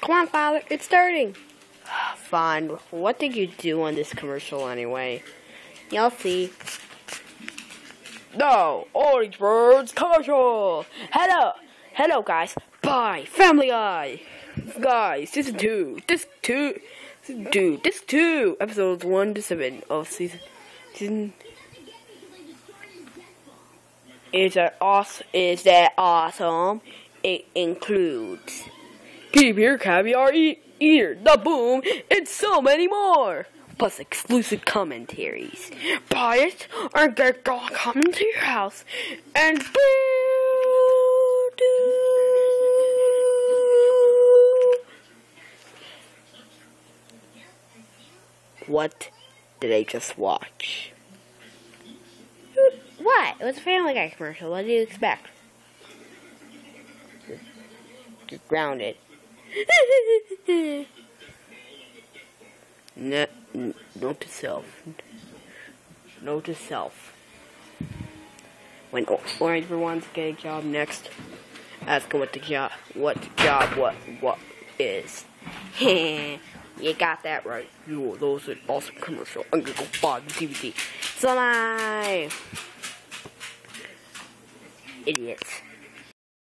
Come on, Father, it's starting. Fine. What did you do on this commercial anyway? You'll see. No, Orange Birds commercial. Hello, guys. Bye, Family Guy. Guys, this is two. Episodes 1 to 7 of season. Is that awesome? It includes Keep Your Caviar Eater, The Boom, and so many more. Plus exclusive commentaries. Buy it or get God coming to your house and What did I just watch? What? It was a Family Guy commercial. What did you expect? You're grounded. Note to self. When Orange for wants to get a job next, ask him what is. You got that right. Yo, those are awesome commercial. I'm gonna go buy the DVD. So nice. Idiots.